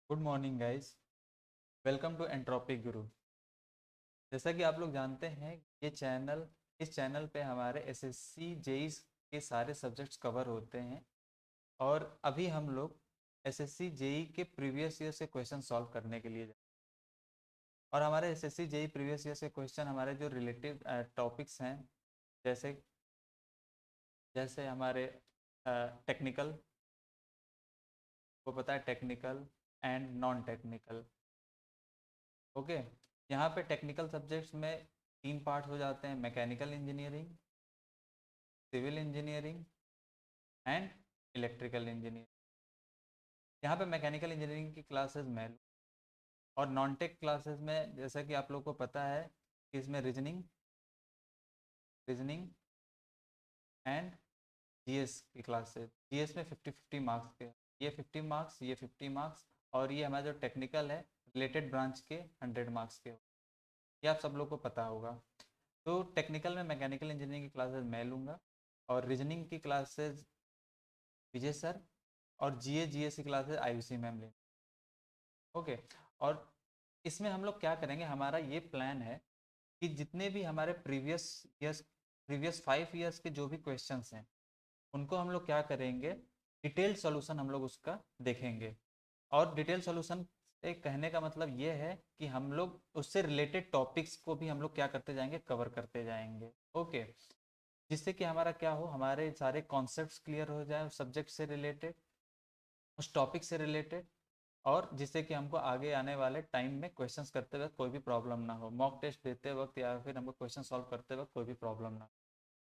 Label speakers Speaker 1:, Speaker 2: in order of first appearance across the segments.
Speaker 1: Good morning guys. Welcome to entropic Guru. जैसा कि आप लोग जानते हैं, ये चैनल इस चैनल पे हमारे एसएससी जेई के सारे सब्जेक्ट्स कवर होते हैं। और अभी हम लोग एसएससी जेई के प्रीवियस ईयर से क्वेश्चन सॉल्व करने के लिए और हमारे एसएससी जेई प्रीवियस ईयर से क्वेश्चन हमारे जो रिलेटिव टॉपिक्स हैं, जैसे जैसे हमारे टेक्निकल, को पता है technical and non technical. Okay, यहाँ पे टेक्निकल सब्जेक्ट्स में तीन पार्ट हो जाते हैं: mechanical engineering, civil engineering and electrical engineering. यहाँ पे मैकेनिकल इंजीनियरिंग की क्लासेस मैं लूँ और नॉन टेक क्लासेस में, जैसा कि आप लोग को पता है कि इसमें रीजनिंग रीजनिंग एंड जीएस की क्लासेस। जीएस में 50-50 मार्क्स के, ये 50 मार्क्स, ये 50 मार्क्स, और ये हमारा जो टेक्निकल है रिलेटेड ब्रांच के 100 मार्क्स के। ये आप सब लोग को पता होगा। तो टेक्निकल में मैकेनिकल इंजीनियरिंग की क्लासेस मैं लूँगा और रीजनिंग की क्लासेस विजय सर, और जीएस की क्लासेस आयुषी मैम लेंगे। ओके। और इसमें हम लोग क्या करेंगे, हमारा ये प्लान है कि जितने भी हमारे प्रीवियस 5 ईयर्स के जो भी क्वेश्चंस हैं, उनको हम लोग क्या करेंगे, डिटेल सॉल्यूशन हम लोग उसका देखेंगे। और डिटेल सॉल्यूशन से कहने का मतलब ये है कि हम लोग उससे रिलेटेड टॉपिक्स को भी हम लोग क्या करते जाएंगे, कवर करते जाएंगे। ओके, जिससे कि हमारा क्या हो, हमारे सारे कॉन्सेप्ट्स क्लियर हो जाए उस सब्जेक्ट से रिलेटेड, उस टॉपिक से रिलेटेड, और जिससे कि हमको आगे आने वाले टाइम में क्वेश्चंस करते वक्त कोई भी प्रॉब्लम ना हो, मॉक टेस्ट देते वक्त या फिर हमको क्वेश्चन सॉल्व करते वक्त कोई भी प्रॉब्लम ना हो।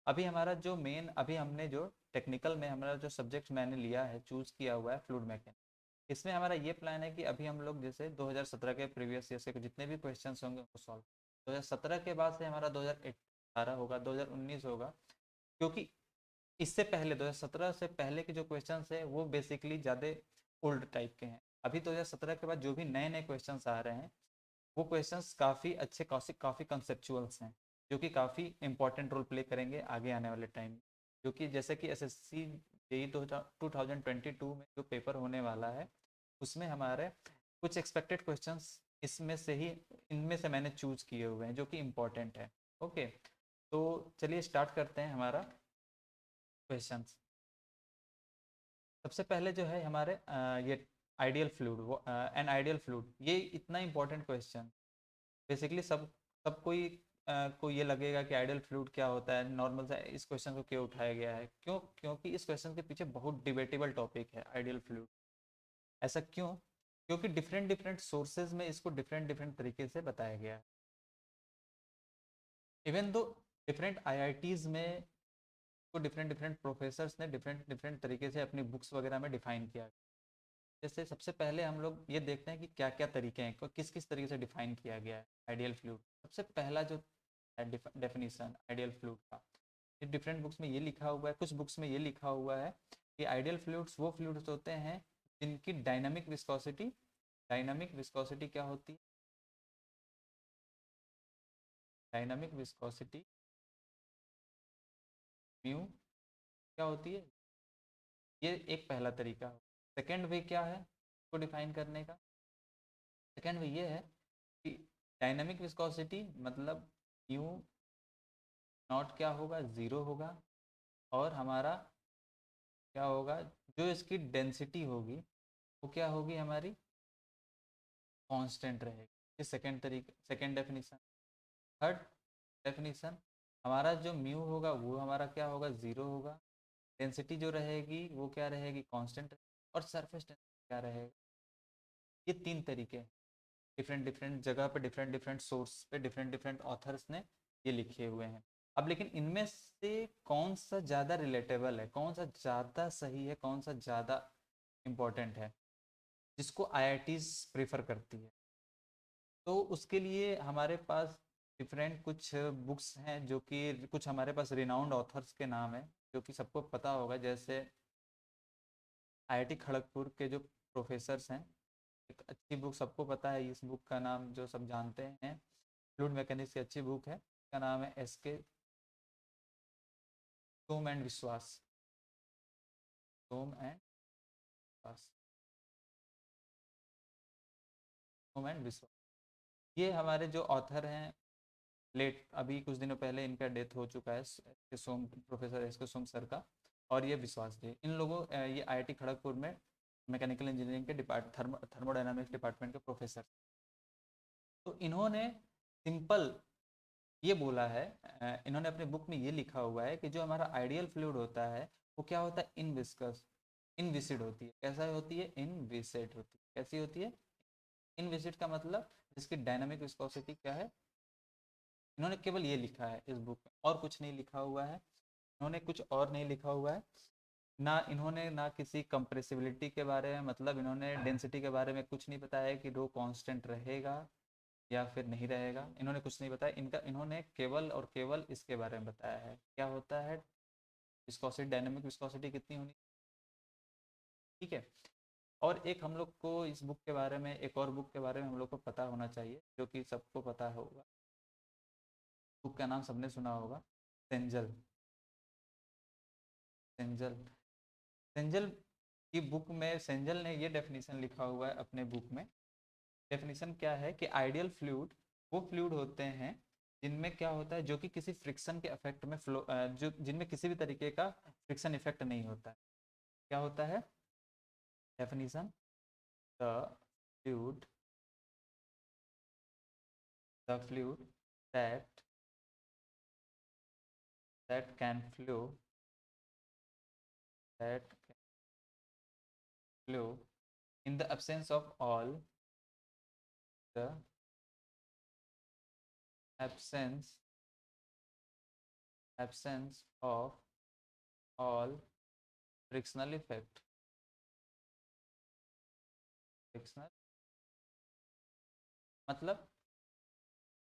Speaker 1: अभी हमारा जो मेन, अभी हमने जो टेक्निकल में हमारा जो सब्जेक्ट मैंने लिया है, चूज़ किया हुआ है फ्लूइड मैकेनिक्स। इसमें हमारा ये प्लान है कि अभी हम लोग जैसे 2017 के प्रीवियस ईयर से जितने भी क्वेश्चंस होंगे उनको सॉल्व, 2017 के बाद से हमारा 2018 होगा, 2019 होगा। क्योंकि इससे पहले 2017 से पहले के जो क्वेश्चंस है वो बेसिकली ज़्यादा ओल्ड टाइप के हैं। अभी 2017 के बाद जो भी नए नए क्वेश्चंस आ रहे हैं, वो क्वेश्चंस काफ़ी अच्छे, काफ़ी काफ़ी कंसेप्चुअल्स हैं, जो कि काफ़ी इंपॉर्टेंट रोल प्ले करेंगे आगे आने वाले टाइम में। जो कि जैसे कि एसएससी जेई 2022 में जो पेपर होने वाला है, उसमें हमारे कुछ एक्सपेक्टेड क्वेश्चंस इसमें से ही, इनमें से मैंने चूज किए हुए हैं जो कि इम्पोर्टेंट है। ओके, तो चलिए स्टार्ट करते हैं हमारा क्वेश्चंस। सबसे पहले जो है हमारे ये आइडियल फ्लूइड, वो एन आइडियल फ्लूइड, ये इतना इंपॉर्टेंट क्वेश्चन। बेसिकली सब को ये लगेगा कि आइडियल फ्लूइड क्या होता है, नॉर्मल सा इस क्वेश्चन को क्यों उठाया गया है, क्योंकि इस क्वेश्चन के पीछे बहुत डिबेटेबल टॉपिक है आइडियल फ्लूइड। ऐसा क्यों? क्योंकि डिफरेंट डिफरेंट सोर्सेज में इसको डिफरेंट डिफरेंट तरीके से बताया गया है। इवन दो डिफरेंट आईआईटीज में को डिफरेंट डिफरेंट प्रोफेसर्स ने डिफरेंट डिफरेंट तरीके से अपनी बुक्स वगैरह में डिफाइन किया। जैसे सबसे पहले हम लोग ये देखते हैं कि क्या क्या तरीके हैं, किस किस तरीके से डिफाइन किया गया है आइडियल फ्लूइड। सबसे पहला जो डेफिनेशन आइडियल फ्लूइड का, ये डिफरेंट बुक्स में ये लिखा हुआ है, कुछ बुक्स में ये लिखा हुआ है कि आइडियल फ्लूइड्स वो फ्लूइड्स होते हैं जिनकी डायनामिक विस्कोसिटी क्या होती है, डायनामिक विस्कोसिटी म्यू क्या होती है। ये एक पहला तरीका है। सेकेंड वे क्या है इसको डिफाइन करने का? सेकेंड वे ये है कि डायनामिक विस्कोसिटी मतलब म्यू नॉट क्या होगा, ज़ीरो होगा, और हमारा क्या होगा, जो इसकी डेंसिटी होगी वो क्या होगी, हमारी कांस्टेंट रहेगी। ये सेकेंड तरीका, सेकेंड डेफिनेशन। थर्ड डेफिनेशन, हमारा जो म्यू होगा वो हमारा क्या होगा, ज़ीरो होगा, डेंसिटी जो रहेगी वो क्या रहेगी, कांस्टेंट, और सरफेस टेंसिटी क्या रहेगा। ये तीन तरीके डिफरेंट डिफरेंट जगह पे, डिफरेंट डिफरेंट सोर्स पे, डिफरेंट डिफरेंट ऑथर्स ने ये लिखे हुए हैं। अब लेकिन इनमें से कौन सा ज़्यादा रिलेटेबल है, कौन सा ज़्यादा सही है, कौन सा ज़्यादा इम्पोर्टेंट है, जिसको आईआईटीज प्रेफर करती है, तो उसके लिए हमारे पास डिफरेंट कुछ बुक्स हैं, जो कि कुछ हमारे पास रिनाउंड ऑथर्स के नाम है, जो कि सबको पता होगा। जैसे आईआईटी खड़गपुर के जो प्रोफेसर्स हैं, एक अच्छी बुक सबको पता है, इस बुक का नाम जो सब जानते हैं, फ्लूइड मैकेनिक्स की अच्छी बुक है, इसका नाम है एसके सोम एंड विश्वास, सोम एंड विश्वास। सोम एंड विश्वास। ये हमारे जो ऑथर हैं, लेट अभी कुछ दिनों पहले इनका डेथ हो चुका है, सोम, प्रोफेसर एस के सोम सर का, और ये विश्वास जी, इन लोगों ये आईआईटी खड़गपुर में मैकेनिकल इंजीनियरिंग के थर्मोडायनामिक्स डिपार्टमेंट के प्रोफेसर। तो इन्होंने सिंपल ये बोला है, इन्होंने अपने बुक में ये लिखा हुआ है कि जो हमारा आइडियल फ्लूइड होता है वो क्या होता है, इनविस्कस, इनविसिड होती है। कैसा होती है, इनविसिड होती है। कैसी होती है, इनविसिड का मतलब जिसकी डायनामिक विस्कोसिटी क्या है। इन्होंने केवल ये लिखा है इस बुक में, और कुछ नहीं लिखा हुआ है, इन्होंने कुछ और नहीं लिखा हुआ है। ना इन्होंने ना किसी कंप्रेसिबिलिटी के बारे में, मतलब इन्होंने डेंसिटी के बारे में कुछ नहीं बताया कि रो कांस्टेंट रहेगा या फिर नहीं रहेगा, इन्होंने कुछ नहीं बताया। इनका इन्होंने केवल और केवल इसके बारे में बताया है, क्या होता है विस्कोसिटी, डायनामिक विस्कोसिटी कितनी होनी। ठीक है। और एक हम लोग को इस बुक के बारे में, एक और बुक के बारे में हम लोग को पता होना चाहिए, जो कि सबको पता होगा। बुक का नाम सबने सुना होगा, सेंजल। सेंजल, सेंजल की बुक में सेंजल ने ये डेफिनेशन लिखा हुआ है अपने बुक में। डेफिनेशन क्या है कि आइडियल फ्लूइड वो फ्लूइड होते हैं जिनमें क्या होता है, जो कि किसी फ्रिक्शन के इफेक्ट में फ्लो, जो जिनमें किसी भी तरीके का फ्रिक्शन इफेक्ट नहीं होता है। क्या होता है definition, the fluid, the fluid that that can flow, that flow in the absence of all, the absence of all frictional effect, frictional, मतलब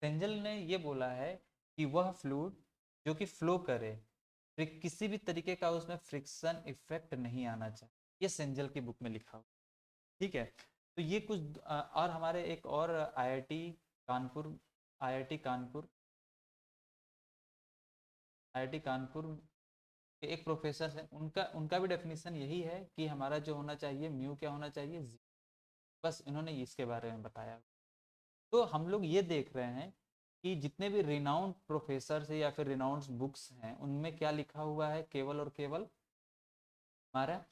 Speaker 1: सेंजल ने ये बोला है कि वह फ्लूइड जो कि फ्लो करे, फिर किसी भी तरीके का उसमें फ्रिक्शन इफेक्ट नहीं आना चाहिए। ये सेंजल की बुक में लिखा हुआ। ठीक है। तो ये कुछ और हमारे एक और कानपुर आईआईटी कानपुर आईआईटी कानपुर के एक प्रोफेसर हैं, उनका उनका भी डेफिनेशन यही है कि हमारा जो होना चाहिए म्यू क्या होना चाहिए, बस इन्होंने इसके बारे में बताया। तो हम लोग ये देख रहे हैं कि जितने भी रिनाउंड प्रोफेसर है या फिर रिनाउंड बुक्स हैं, उनमें क्या लिखा हुआ है, केवल और केवल हमारा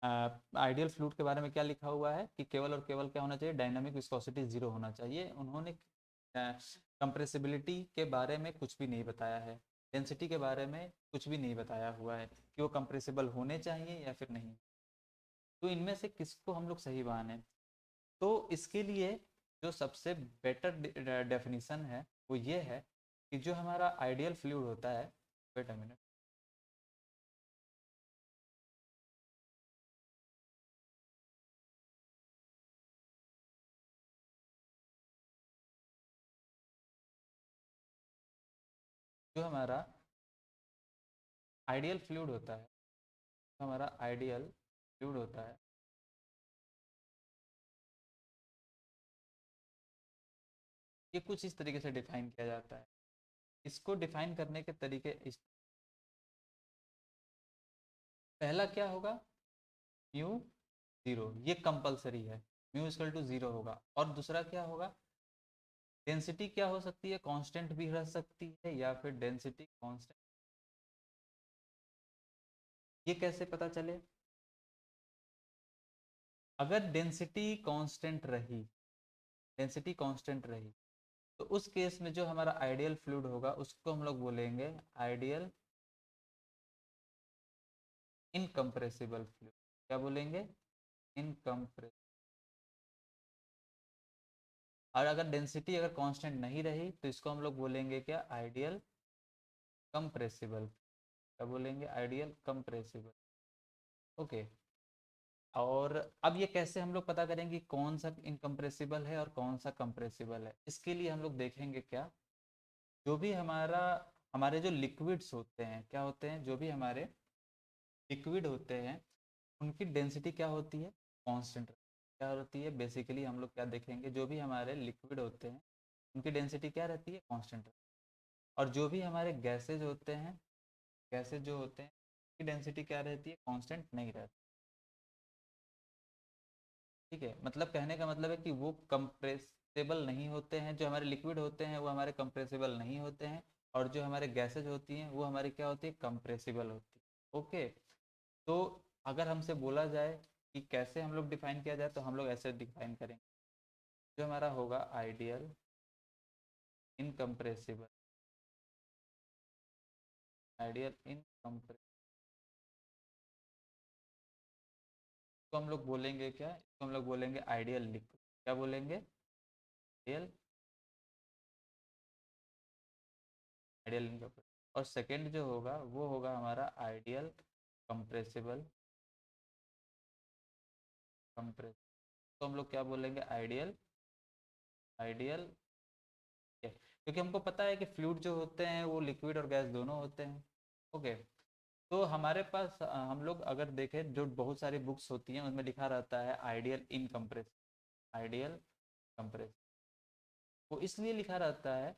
Speaker 1: आइडियल फ्लूइड के बारे में क्या लिखा हुआ है कि केवल और केवल क्या होना चाहिए, डायनामिक विस्कोसिटी 0 होना चाहिए। उन्होंने कंप्रेसिबिलिटी के बारे में कुछ भी नहीं बताया है, डेंसिटी के बारे में कुछ भी नहीं बताया हुआ है कि वो कंप्रेसिबल होने चाहिए या फिर नहीं। तो इनमें से किसको हम लोग सही माने। तो इसके लिए जो सबसे बेटर डेफिनेशन है वो ये है कि जो हमारा आइडियल फ्लूइड होता है, वेट अ मिनट, जो हमारा आइडियल फ्लूइड होता है, जो हमारा आइडियल फ्लूइड होता है, ये कुछ इस तरीके से डिफाइन किया जाता है। इसको डिफाइन करने के तरीके इस, पहला क्या होगा, म्यू 0, ये कंपलसरी है, म्यू इक्वल टू 0 होगा। और दूसरा क्या होगा, डेंसिटी क्या हो सकती है, कांस्टेंट भी रह सकती है या फिर डेंसिटी कांस्टेंट। ये कैसे पता चले, अगर डेंसिटी कांस्टेंट रही तो उस केस में जो हमारा आइडियल फ्लूइड होगा उसको हम लोग बोलेंगे आइडियल इनकम्प्रेसिबल फ्लूइड। क्या बोलेंगे, इनकम्प्रेसिबल। और अगर डेंसिटी अगर कांस्टेंट नहीं रही तो इसको हम लोग बोलेंगे क्या, आइडियल कंप्रेसिबल। क्या बोलेंगे, आइडियल कंप्रेसिबल। ओके। और अब ये कैसे हम लोग पता करेंगे कौन सा इनकम्प्रेसिबल है और कौन सा कंप्रेसिबल है, इसके लिए हम लोग देखेंगे क्या, जो भी हमारे जो लिक्विड्स होते हैं, क्या होते हैं, जो भी हमारे लिक्विड होते हैं उनकी डेंसिटी क्या होती है, कांस्टेंट। क्या होती है, बेसिकली हम लोग क्या देखेंगे, जो भी हमारे लिक्विड होते हैं उनकी डेंसिटी क्या रहती है, कांस्टेंट। और जो भी हमारे गैसेज होते हैं, गैसेज जो होते हैं उनकी डेंसिटी क्या रहती है, कांस्टेंट नहीं रहती। ठीक है, मतलब कहने का मतलब है कि वो कंप्रेसिबल नहीं होते हैं, जो हमारे लिक्विड होते हैं वो हमारे कंप्रेसिबल नहीं होते हैं, और जो हमारे गैसेज होती हैं वो हमारी क्या होती है, कंप्रेसिबल होती है। ओके, तो अगर हमसे बोला जाए कि कैसे हम लोग डिफाइन किया जाए, तो हम लोग ऐसे डिफाइन करेंगे, जो हमारा होगा आइडियल इनकम्प्रेसिबल, आइडियल इनकम्प्रेसिबल को हम लोग बोलेंगे क्या, इसको हम लोग बोलेंगे आइडियल लिक्विड। क्या बोलेंगे, आइडियल, आइडियल इनकम्प्रेसिबल। और सेकंड जो होगा वो होगा हमारा आइडियल कंप्रेसिबल, कंप्रेस, तो हम लोग क्या बोलेंगे, आइडियल, आइडियल, क्योंकि हमको पता है कि फ्लूइड जो होते हैं वो लिक्विड और गैस दोनों होते हैं। ओके, तो हमारे पास हम लोग अगर देखें जो बहुत सारी बुक्स होती हैं उनमें लिखा रहता है आइडियल इनकम्प्रेस, आइडियल कंप्रेस, वो इसलिए लिखा रहता है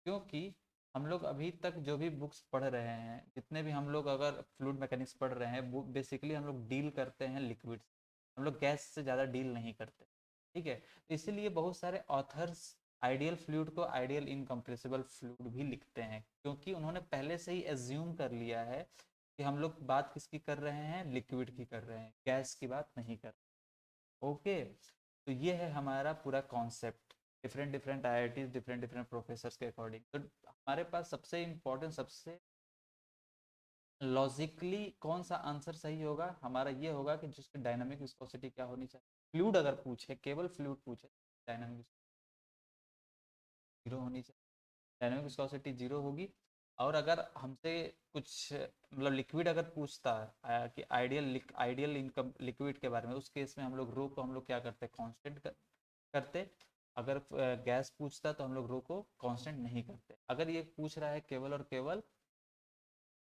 Speaker 1: क्योंकि हम लोग अभी तक जो भी बुक्स पढ़ रहे हैं, जितने भी हम लोग अगर फ्लूइड मैकेनिक्स पढ़ रहे हैं, वो बेसिकली हम लोग डील करते हैं लिक्विड से, हम लोग गैस से ज़्यादा डील नहीं करते। ठीक है, तो इसीलिए बहुत सारे ऑथर्स आइडियल फ्लूइड को आइडियल इनकम्प्रेसिबल फ्लूइड भी लिखते हैं, क्योंकि उन्होंने पहले से ही एज्यूम कर लिया है कि हम लोग बात किसकी कर रहे हैं, लिक्विड की कर रहे हैं, गैस की बात नहीं कर रहे। ओके, तो ये है हमारा पूरा concept, different different IITs, different different professors के अकॉर्डिंग। तो हमारे पास सबसे इम्पोर्टेंट, सबसे लॉजिकली कौन सा आंसर सही होगा हमारा, ये होगा कि जिसकी डायनामिक विस्कोसिटी क्या होनी चाहिए। फ्लूइड अगर पूछे, केवल फ्लूइड पूछे, डायनामिक जीरो होनी चाहिए, डायनामिक विस्कोसिटी जीरो होगी। और अगर हमसे कुछ मतलब लिक्विड अगर पूछता है कि आइडियल आइडियल इनकम लिक्विड के बारे में, उस केस में हम लोग रो को हम लोग क्या करते, कांस्टेंट करते। अगर गैस पूछता तो हम लोग रो को कांस्टेंट नहीं करते। अगर ये पूछ रहा है केवल और केवल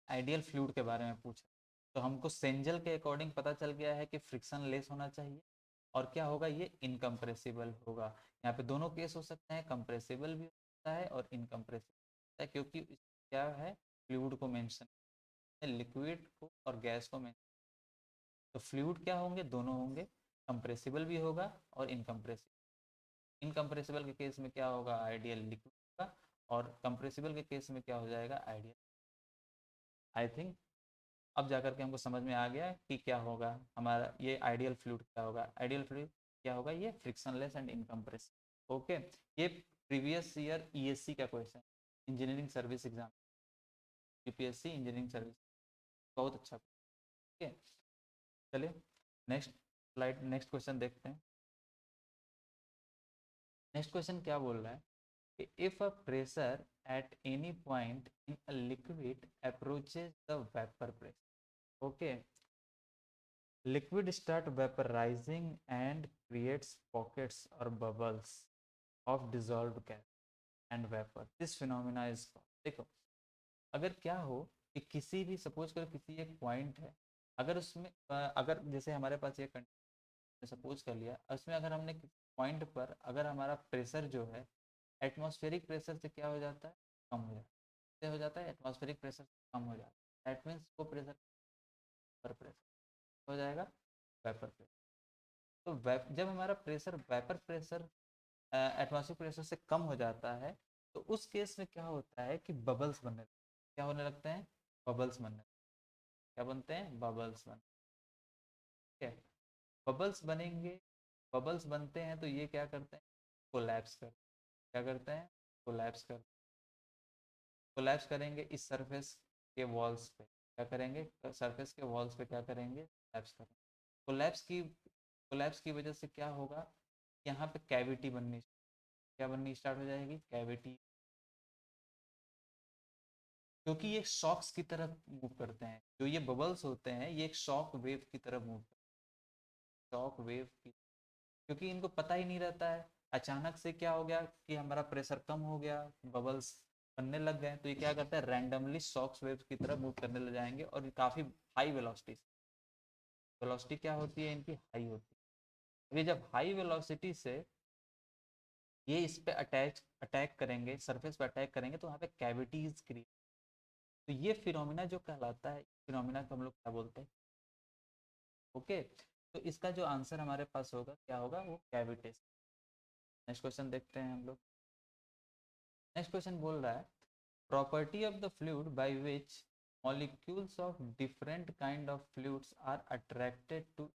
Speaker 1: आइडियल फ्लूइड के बारे में पूछ, तो हमको सेंजल के अकॉर्डिंग पता चल गया है कि फ्रिक्शन लेस होना चाहिए, और क्या होगा, ये इनकम्प्रेसिबल होगा। यहाँ पे दोनों केस हो सकते हैं, कंप्रेसिबल भी होता है और इनकम्प्रेसिबल होता है, क्योंकि क्या है, फ्लूइड को मेंशन, लिक्विड को और गैस को मेंशन, तो फ्लूइड क्या होंगे, दोनों होंगे, कंप्रेसिबल भी होगा और इनकम्प्रेसिबल। इनकम्प्रेसिबल के केस में क्या होगा, आइडियल लिक्विड होगा, और कंप्रेसिबल के केस में क्या हो जाएगा, आइडियल। आई थिंक अब जाकर के हमको समझ में आ गया कि क्या होगा हमारा ये आइडियल फ्लूइड, क्या होगा आइडियल फ्लूइड, क्या होगा, ये फ्रिक्शनलेस एंड इनकम्प्रेसिबल। ओके, ये प्रीवियस ईयर ईएससी का question, engineering service exam, UPSC engineering service, बहुत अच्छा। ठीक है, चलिए नेक्स्ट स्लाइड, नेक्स्ट क्वेश्चन देखते हैं। नेक्स्ट क्वेश्चन क्या बोल रहा है, if a pressure at any point in a liquid approaches the vapor pressure, okay, liquid start vaporizing and creates pockets or bubbles of dissolved gas and vapor, this phenomena is called, देखो अगर क्या हो कि किसी भी, suppose करो किसी एक पॉइंट है, अगर उसमें अगर जैसे हमारे पास ये सपोज कर लिया, उसमें अगर हमने पॉइंट पर अगर हमारा प्रेशर जो है एटमॉस्फेरिक प्रेशर से क्या हो जाता है, कम हो जाता है, हो जाता है एटमॉस्फेरिक प्रेशर कम हो जाता है, दैट मीन्स वो प्रेशर वेपर प्रेशर हो जाएगा, वेपर प्रेशर। तो जब हमारा pressure vapour pressure atmospheric pressure से कम हो जाता है, तो उस केस में क्या होता है कि बबल्स बनने लगते हैं। क्या होने लगते हैं, बबल्स बनने, क्या बनते हैं, बबल्स बन, ठीक है, बबल्स बनेंगे, बबल्स बनते हैं तो ये क्या करते हैं, कोलैप्स कर, क्या करते हैं, कोलैप्स कर, कोलैप्स करेंगे इस सरफेस के वॉल्स पे, क्या करेंगे, सरफेस के वॉल्स पे क्या करेंगे, कोलैप्स करेंगे। कोलैप्स की वजह से क्या होगा, यहाँ पे कैविटी बननी, क्या बननी स्टार्ट हो जाएगी, कैविटी, क्योंकि ये शॉक्स की तरह मूव करते हैं, जो ये बबल्स होते हैं ये एक शॉक वेव की तरह मूव करते हैं, शॉक वेव की, क्योंकि इनको पता ही नहीं रहता है, अचानक से क्या हो गया कि हमारा प्रेशर कम हो गया, बबल्स बनने लग गए, तो ये क्या करता है, रैंडमली शॉक्स वेव की तरह मूव करने लग जाएंगे, और ये काफ़ी हाई वेलोसिटी, वेलोसिटी क्या होती है इनकी, हाई होती है। ये जब हाई वेलोसिटी से ये इस पे अटैक करेंगे, सरफेस पे अटैक करेंगे, तो वहाँ पे कैविटीज क्रिएट, तो ये फिनोमिना जो कहलाता है, फिनोमिना को हम लोग क्या बोलते हैं, ओके। तो इसका जो आंसर हमारे पास होगा क्या होगा, वो कैविटेशन। नेक्स्ट क्वेश्चन देखते हैं हम लोग। नेक्स्ट क्वेश्चन बोल रहा है property of the fluid by which molecules of different kind of fluids are attracted to.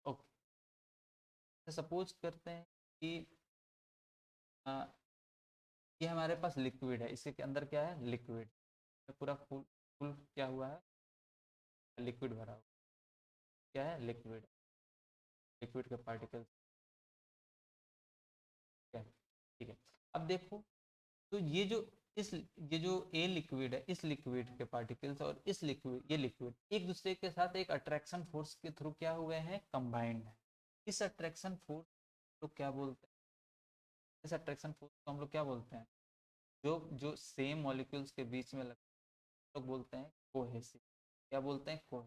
Speaker 1: Okay, suppose करते हैं कि आ, ये हमारे पास लिक्विड है, इसके अंदर क्या है, लिक्विड पूरा फुल फुल क्या हुआ है, लिक्विड भरा हुआ, क्या है, लिक्विड, लिक्विड के पार्टिकल्स, क्या है, ठीक है। अब देखो, तो ये जो ए लिक्विड है, इस लिक्विड के पार्टिकल्स और इस लिक्विड, ये लिक्विड एक दूसरे के साथ एक अट्रैक्शन फोर्स के थ्रू क्या हुए हैं, कंबाइंड है। इस अट्रैक्शन फोर्स को क्या बोलते हैं, इस अट्रैक्शन फोर्स को हम लोग क्या बोलते हैं, जो जो सेम मॉलिक्यूल्स के बीच में लगता है, लोग बोलते हैं कोहेसिव। क्या बोलते हैं, क्या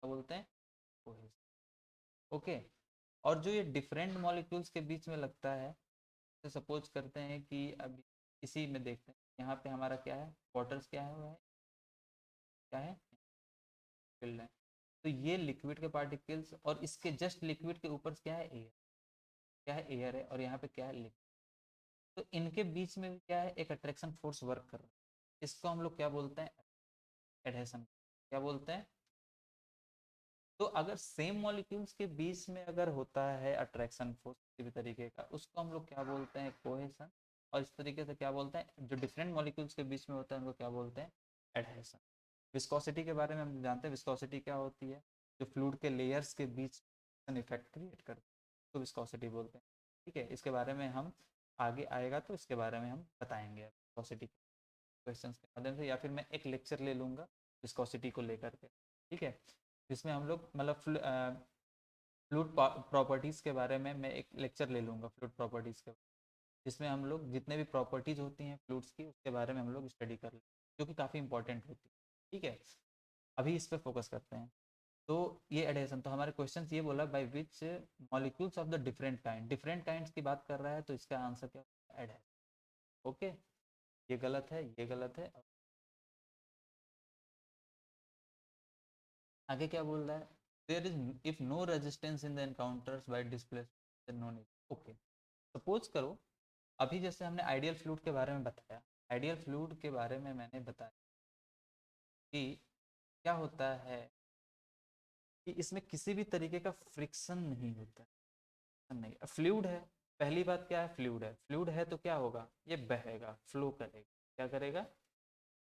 Speaker 1: बोलते हैं, कोहेसिव। ओके, और जो ये डिफरेंट मॉलिक्यूल्स के बीच में लगता है, तो सपोज करते हैं कि अभी इसी में देखते हैं, यहाँ पे हमारा क्या है, वाटर्स क्या है, वो है, क्या है, फिल्ड है। तो ये लिक्विड के पार्टिकल्स और इसके जस्ट लिक्विड के ऊपर क्या है, एयर, क्या है, एयर है, और यहाँ पे क्या है, लिक्विड। तो इनके बीच में भी क्या है, एक अट्रैक्शन फोर्स वर्क कर रहा है। इसको हम लोग क्या बोलते हैं, एडहेशन। क्या बोलते हैं, तो अगर सेम मॉलिक्यूल्स के बीच में अगर होता है अट्रैक्शन फोर्स किसी भी तरीके का, उसको हम लोग क्या बोलते हैं, कोहेशन। और इस तरीके से क्या बोलते हैं, जो डिफरेंट मॉलिक्यूल्स के बीच में होता है उनको क्या बोलते हैं, एडहेशन। विस्कोसिटी के बारे में हम जानते हैं, विस्कोसिटी क्या होती है, जो फ्लूइड के लेयर्स के बीच इफेक्ट क्रिएट करती है, तो विस्कोसिटी बोलते हैं। ठीक है, इसके बारे में हम आगे आएगा तो इसके बारे में हम बताएंगे विस्कोसिटी क्वेश्चंस के माध्यम से, या फिर मैं एक लेक्चर ले लूँगा विस्कोसिटी को लेकर के। ठीक है, जिसमें हम लोग मतलब फ्लूइड प्रॉपर्टीज़ के बारे में मैं एक लेक्चर ले लूँगा, फ्लूइड प्रॉपर्टीज़ के, जिसमें हम लोग जितने भी प्रॉपर्टीज़ होती हैं फ्लूइड्स की, उसके बारे में हम लोग स्टडी कर लें, जो कि काफ़ी इंपॉर्टेंट होती है। ठीक है, अभी इस पर फोकस करते हैं। तो ये एडेशन, तो हमारे क्वेश्चन ये बोला bye which molecules of the different kinds की बात कर रहा है, तो इसका आंसर क्या होगा, एडेशन। ओके, ये गलत है, ये गलत है। आगे क्या बोल रहा है, there is if no resistance in the encounters by displacement no need. Okay, suppose करो, अभी जैसे हमने आइडियल फ्लूइड के बारे में बताया, आइडियल फ्लूइड के बारे में मैंने बताया कि क्या होता है कि इसमें किसी भी तरीके का फ्रिक्शन नहीं होता है, नहीं, फ्लूइड है। पहली बात क्या है, फ्लूइड है, फ्लूइड है तो क्या होगा, ये बहेगा, फ्लो करेगा, क्या करेगा,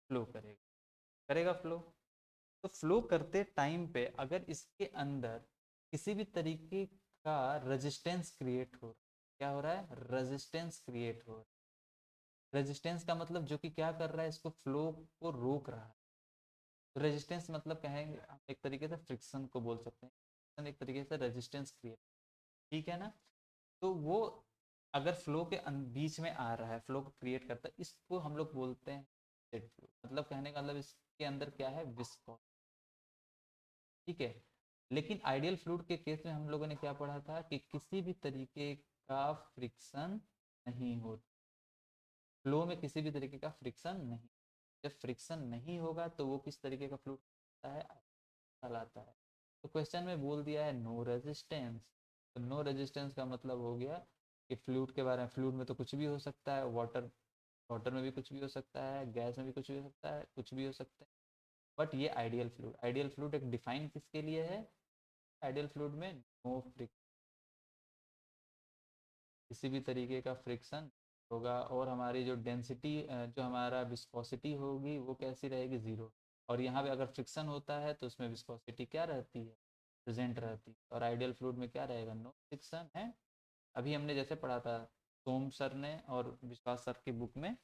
Speaker 1: फ्लो करेगा, करेगा फ्लो। तो फ्लो करते टाइम पे अगर इसके अंदर किसी भी तरीके का रेजिस्टेंस क्रिएट हो, क्या हो रहा है, रेजिस्टेंस क्रिएट हो रहा है। रेजिस्टेंस का मतलब जो कि क्या कर रहा है, इसको फ्लो को रोक रहा है। तो रेजिस्टेंस मतलब कहेंगे हम एक तरीके से फ्रिक्शन को बोल सकते हैं, एक तरीके से रेजिस्टेंस क्रिएट, ठीक है ना। तो वो अगर फ्लो के बीच में आ रहा है, फ्लो को क्रिएट करता है, इसको हम लोग बोलते हैं जेट फ्लो। मतलब कहने का मतलब इसके अंदर क्या है, विस्कोस। ठीक है, लेकिन आइडियल फ्लूइड के केस में हम लोगों ने क्या पढ़ा था कि किसी भी तरीके का फ्रिक्शन नहीं होता, फ्लो में किसी भी तरीके का फ्रिक्शन नहीं। जब फ्रिक्शन नहीं होगा तो वो किस तरीके का फ्लूइड आता है, कहलाता है। तो क्वेश्चन में बोल दिया है नो रेजिस्टेंस, तो नो रेजिस्टेंस का मतलब हो गया कि फ्लूइड के बारे में, फ्लूइड में तो कुछ भी हो सकता है, वाटर, वाटर में भी कुछ भी हो सकता है, गैस में भी कुछ भी हो सकता है, कुछ भी हो सकता है। बट ये आइडियल फ्लूइड, आइडियल फ्लूइड एक डिफाइन किसके लिए है, आइडियल फ्लूइड में नो फ्रिक्शन, किसी भी तरीके का फ्रिक्शन होगा, और हमारी जो डेंसिटी, जो हमारा विस्कोसिटी होगी वो कैसी रहेगी, ज़ीरो। और यहाँ पे अगर फ्रिक्शन होता है तो उसमें विस्कोसिटी क्या रहती है, प्रेजेंट रहती है। और आइडियल फ्लूइड में क्या रहेगा, नो फ्रिक्शन है। अभी हमने जैसे पढ़ा था सोम सर ने और विश्वास सर की बुक में,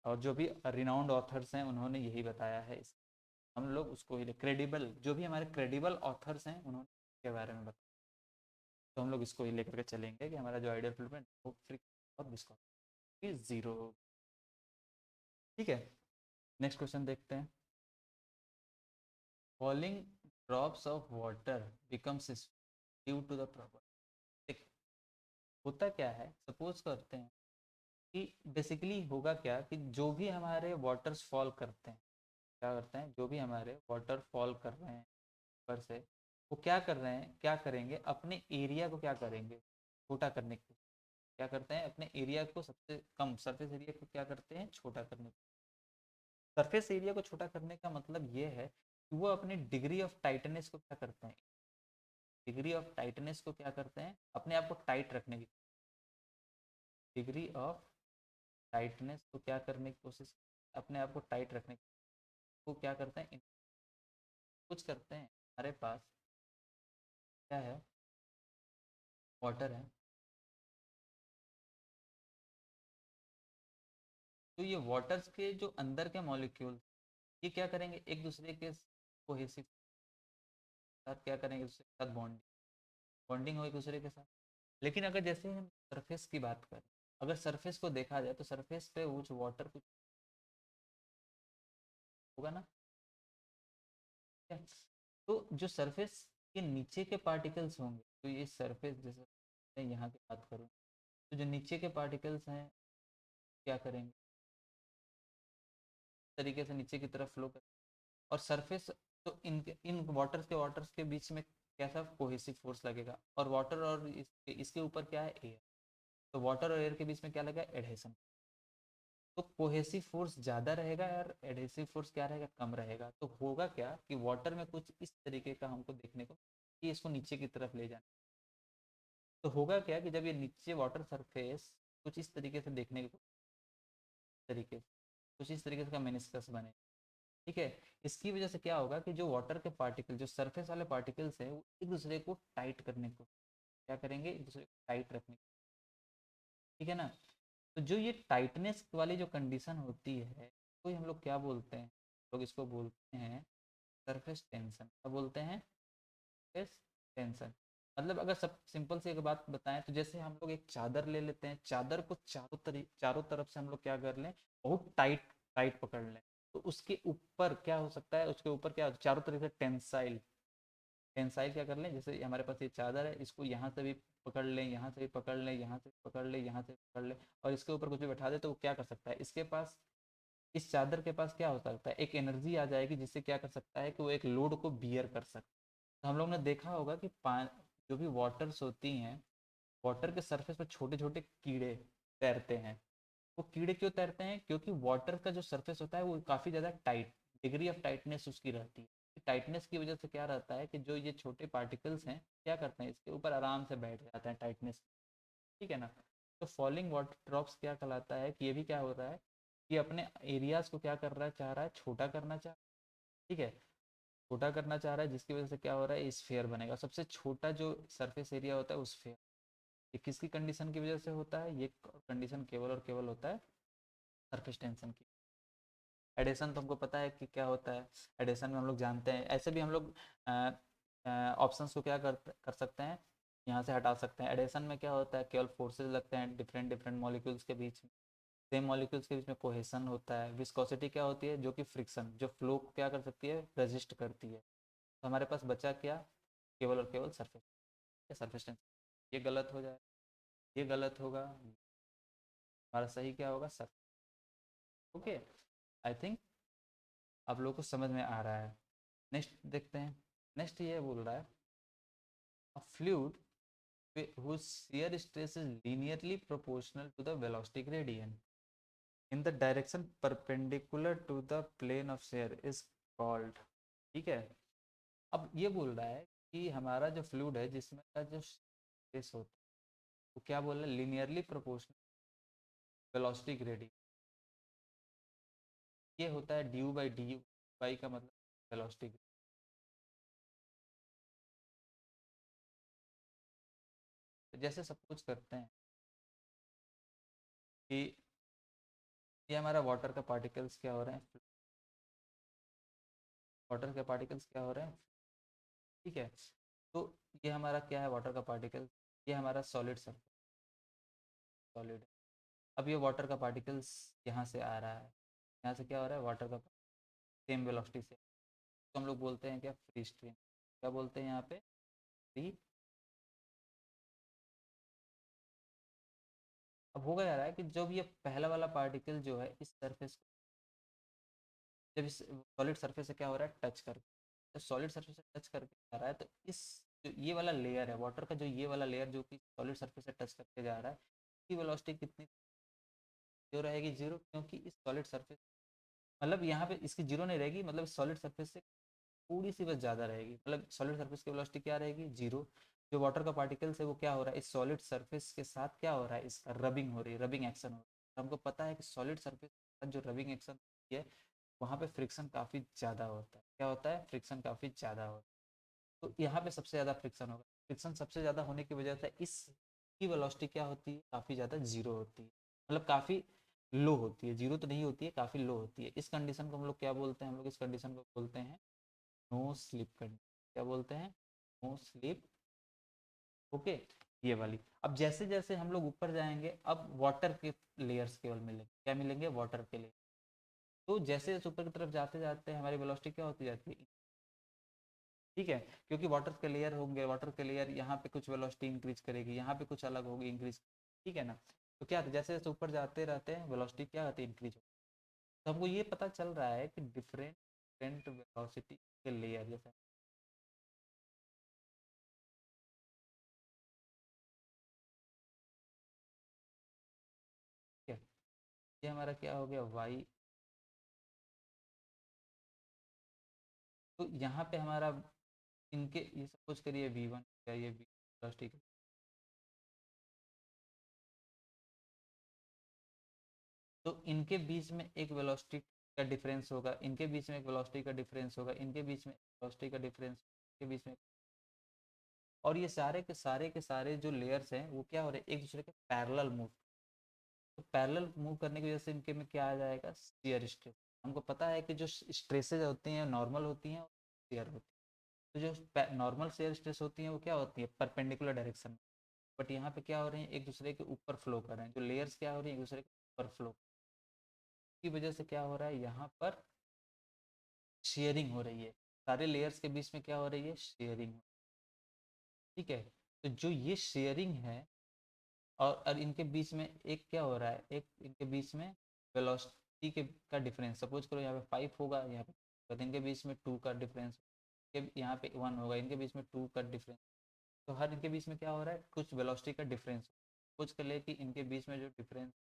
Speaker 1: और जो भी रिनाउंड ऑथर्स हैं उन्होंने यही बताया है। इस हम लोग उसको ही क्रेडिबल, जो भी हमारे क्रेडिबल ऑथर्स हैं उन्होंने इसके बारे में बताया, तो हम लोग इसको ही लेकर के चलेंगे कि हमारा जो आइडियल फ्लूइड में नो फ्रिक्शन और विस्कोसिटी ज़ीरो। ठीक है, नेक्स्ट क्वेश्चन देखते हैं। Falling drops of water becomes due to the property. होता क्या है, सपोज करते हैं कि बेसिकली होगा क्या कि जो भी हमारे वाटर्स फॉल करते हैं, क्या करते हैं, जो भी हमारे वाटर फॉल कर रहे हैं ऊपर से, वो क्या कर रहे हैं, क्या करेंगे, अपने एरिया को क्या करेंगे, छोटा करने की क्या करते हैं, अपने एरिया को सबसे कम सरफेस एरिया को क्या करते हैं, छोटा करने। सरफेस एरिया को छोटा करने का मतलब ये है कि वो अपनी डिग्री ऑफ टाइटनेस को क्या करते हैं, डिग्री ऑफ टाइटनेस को क्या करते हैं, अपने आप को टाइट रखने की, डिग्री ऑफ टाइटनेस को क्या करने की कोशिश, अपने आप को टाइट रखने की, वो क्या करते हैं, कुछ करते हैं। हमारे पास क्या है, वाटर है, तो ये वाटर्स के जो अंदर के मॉलिक्यूल ये क्या करेंगे, एक दूसरे के कोहेसिव साथ क्या करेंगे, एक दूसरे के साथ बॉन्डिंग, बॉन्डिंग हो एक दूसरे के साथ। लेकिन अगर जैसे हम सरफेस की बात करें, अगर सरफेस को देखा जाए तो सरफेस पे वो जो वाटर कुछ होगा ना, क्या? तो जो सरफेस के नीचे के पार्टिकल्स होंगे, तो ये सरफेस जैसे मैं यहाँ की बात करूँ, तो जो नीचे के पार्टिकल्स हैं क्या करेंगे, इस तरीके से नीचे की तरफ फ्लो कर, और सरफेस, तो इन वाटर्स के बीच में कैसा कोहेसिव फोर्स लगेगा, और वाटर और इसके ऊपर क्या है, एयर, तो वाटर और एयर के बीच में क्या लगा, एडहेशन। तो कोहेसिव फोर्स ज़्यादा रहेगा और एडहेसिव फोर्स क्या रहेगा, कम रहेगा। तो होगा क्या कि वाटर में कुछ इस तरीके का हमको देखने को कि इसको नीचे की तरफ ले जाना, तो होगा क्या कि जब ये नीचे वाटर सरफेस कुछ इस तरीके से देखने को, तरीके से कुछ इस तरीके से का मेनिस्कस बने, ठीक है, इसकी वजह से क्या होगा कि जो वाटर के पार्टिकल, जो सरफेस वाले पार्टिकल्स हैं, वो एक दूसरे को टाइट करने को क्या करेंगे, एक दूसरे को टाइट रखने, ठीक है ना। तो जो ये टाइटनेस वाली जो कंडीशन होती है, तो हम लोग क्या बोलते हैं, लोग इसको बोलते हैं सरफेस टेंशन। क्या बोलते हैं, सरफेस टेंशन। मतलब अगर सब सिंपल से एक बात बताएं तो जैसे हम लोग एक चादर ले लेते हैं, चादर को चारों तरफ से हम लोग क्या कर लें, बहुत टाइट टाइट पकड़ लें, तो उसके ऊपर क्या हो सकता है, उसके ऊपर क्या चारों तरफ से टेंसाइल, टेंसाइल क्या कर लें, जैसे हमारे पास ये चादर है, इसको यहाँ से भी पकड़ लें, यहाँ से भी पकड़ लें, यहाँ से पकड़ लें, यहाँ से पकड़ लें, और इसके ऊपर कुछ भी बैठा दे, तो वो क्या कर सकता है, इसके पास, इस चादर के पास क्या हो सकता है, एक एनर्जी आ जाएगी जिससे क्या कर सकता है कि वो एक लोड को बियर कर सकता है। तो हम लोग ने देखा होगा कि जो भी वाटर्स होती हैं, वाटर के सरफेस पर छोटे छोटे कीड़े तैरते हैं। वो कीड़े क्यों तैरते हैं, क्योंकि वाटर का जो सरफेस होता है वो काफ़ी ज़्यादा टाइट, डिग्री ऑफ टाइटनेस उसकी रहती है। टाइटनेस की वजह से क्या रहता है कि जो ये छोटे पार्टिकल्स हैं क्या करते हैं, इसके ऊपर आराम से बैठ जाते हैं टाइटनेस, ठीक है ना। तो फॉलिंग वाटर ड्रॉप्स क्या कहलाता है कि ये भी क्या हो रहा है कि अपने एरियाज को क्या कर रहा है, चाह रहा है, छोटा करना चाह, ठीक है, छोटा करना चाह रहा है, जिसकी वजह से क्या हो रहा है, स्फीयर बनेगा। सबसे छोटा जो सरफेस एरिया होता है वो स्फीयर, ये किसकी कंडीशन की वजह से होता है, ये कंडीशन केवल और केवल होता है सरफेस टेंशन की। एडिशन तो हमको पता है कि क्या होता है, एडिशन में हम लोग जानते हैं, ऐसे भी हम लोग ऑप्शंस को क्या कर सकते हैं, यहाँ से हटा सकते हैं। एडिशन में क्या होता है, केवल फोर्सेस लगते हैं डिफरेंट डिफरेंट मॉलिक्यूल्स के बीच में, सेम मॉलिक्यूल्स के बीच में कोहेसन होता है। विस्कोसिटी क्या होती है, जो कि फ्रिक्शन, जो फ्लो को क्या कर सकती है, रेजिस्ट करती है। तो हमारे पास बचा क्या, केवल और केवल सरफेस, सरफेस टेंशन। ये गलत हो जाए, ये गलत होगा, हमारा सही क्या होगा, सर। ओके, आई थिंक आप लोगों को समझ में आ रहा है। नेक्स्ट देखते हैं। नेक्स्ट ये बोल रहा है, a fluid whose shear stress is linearly proportional to the velocity gradient in the direction perpendicular to the plane of shear is called, ठीक है। अब ये बोल रहा है कि हमारा जो फ्लूइड है जिसमें का जो स्ट्रेस होता है वो क्या बोल रहा है, लीनियरली प्रोपोर्शनल वेलोसिटी ग्रेडियंट, ये होता है ड्यू बाई डी बाई का मतलब वेलोसिटी। जैसे सपोज करते हैं कि ये हमारा वाटर का पार्टिकल्स क्या हो रहे हैं, वाटर के पार्टिकल्स क्या हो रहे हैं, ठीक है। तो ये हमारा क्या है, वाटर का पार्टिकल, ये हमारा सॉलिड सरफेस, सॉलिड। अब ये वाटर का पार्टिकल्स यहाँ से आ रहा है, यहाँ से क्या हो रहा है, वाटर का सेम वेलोसिटी से, तो हम लोग बोलते हैं क्या, फ्री स्ट्रीम। क्या बोलते हैं यहाँ पे, फ्री। अब होगा यार है कि जब ये पहला वाला पार्टिकल जो है इस सरफेस, जब इस सॉलिड सरफेस से क्या हो रहा है, टच कर, सॉलिड सरफेस से टच करके जा रहा है, तो इस जो ये वाला लेयर है वाटर का, जो ये वाला लेयर जो कि सॉलिड सरफेस से टच करके जा रहा है, इसकी वेलोसिटी कितनी जो रहेगी? जीरो, क्योंकि इस सॉलिड सरफेस मतलब यहाँ पे इसकी जीरो नहीं रहेगी, मतलब सॉलिड सरफेस से थोड़ी सी बस ज़्यादा रहेगी, मतलब सॉलिड सरफेस की वेलोसिटी क्या रहेगी? जीरो। जो वाटर का पार्टिकल्स है वो क्या हो रहा है? इस सॉलिड सरफेस के साथ क्या हो रहा है? इसका रबिंग हो रही है, रबिंग एक्शन हो रहा है। तो हमको पता है कि सॉलिड सरफेस के साथ जो रबिंग एक्शन होती है वहाँ पे फ्रिक्शन काफ़ी ज़्यादा होता है। क्या होता है? फ्रिक्शन काफ़ी ज़्यादा होता है। तो यहाँ पे सबसे ज़्यादा फ्रिक्शन होगा। फ्रिक्शन सबसे ज़्यादा होने की वजह से इसकी वेलोसिटी क्या होती है? काफ़ी ज़्यादा जीरो होती है, मतलब काफ़ी लो होती है। जीरो तो नहीं होती है, काफ़ी लो होती है। इस कंडीशन को हम लोग क्या बोलते हैं? हम लोग इस कंडीशन को बोलते हैं नो स्लिप कंडीशन। क्या बोलते हैं? No slip. ओके, ये वाली। अब जैसे जैसे हम लोग ऊपर जाएंगे, अब वाटर के लेयर्स केवल मिलेंगे। क्या मिलेंगे? वाटर के लेयर। तो जैसे जैसे ऊपर की तरफ जाते जाते हमारी वेलोसिटी क्या होती जाती है? ठीक है, क्योंकि वाटर के लेयर होंगे, वाटर के लेयर यहाँ पे कुछ वेलोसिटी इंक्रीज करेगी, यहाँ पे कुछ अलग होगी इंक्रीज। ठीक है ना? तो क्या जैसे जैसे ऊपर जाते रहते हैं वेलोसिटी क्या होती है? इंक्रीज। तो हमको ये पता चल रहा है कि डिफरेंट डिफरेंट वेलोसिटी के लेयर, जैसे ठीक है, ये हमारा क्या हो गया? वाई। तो यहाँ पे हमारा इनके ये सपोज करिए V1 या ये V वेलोसिटी, तो इनके बीच में एक वेलोसिटी का डिफरेंस होगा, इनके बीच में एक वेलोसिटी का डिफरेंस होगा, इनके बीच में वेलोसिटी का डिफरेंस, इनके बीच में। और ये सारे के सारे जो लेयर्स हैं वो क्या हो रहे हैं? एक दूसरे के पैरेलल मूव। तो पैरेलल मूव करने की वजह से इनके में क्या आ जाएगा? Shear stress. हमको पता है कि जो स्ट्रेसेज होती हैं नॉर्मल होती हैं और शियर होती हैं। तो जो नॉर्मल शियर स्ट्रेस होती हैं वो क्या होती है? परपेंडिकुलर डायरेक्शन में। बट यहाँ पे क्या हो रहे हैं? एक दूसरे के ऊपर फ्लो कर रहे हैं, जो लेयर्स क्या हो रही है? एक दूसरे के ऊपर फ्लो की वजह से क्या हो रहा है? यहाँ पर शेयरिंग हो रही है। सारे लेयर्स के बीच में क्या हो रही है? शेयरिंग। ठीक है, तो जो ये शेयरिंग है, और इनके बीच में एक क्या हो रहा है? एक इनके बीच में वेलोसिटी के का डिफरेंस, सपोज करो यहाँ पे 5 होगा, यहाँ पे तो इनके बीच में 2 का डिफरेंस, यहाँ पे 1 होगा, इनके बीच में 2 का डिफरेंस। तो हर इनके बीच में क्या हो रहा है? कुछ वेलोसिटी का डिफरेंस। सपोज कर ले कि इनके बीच में जो डिफरेंस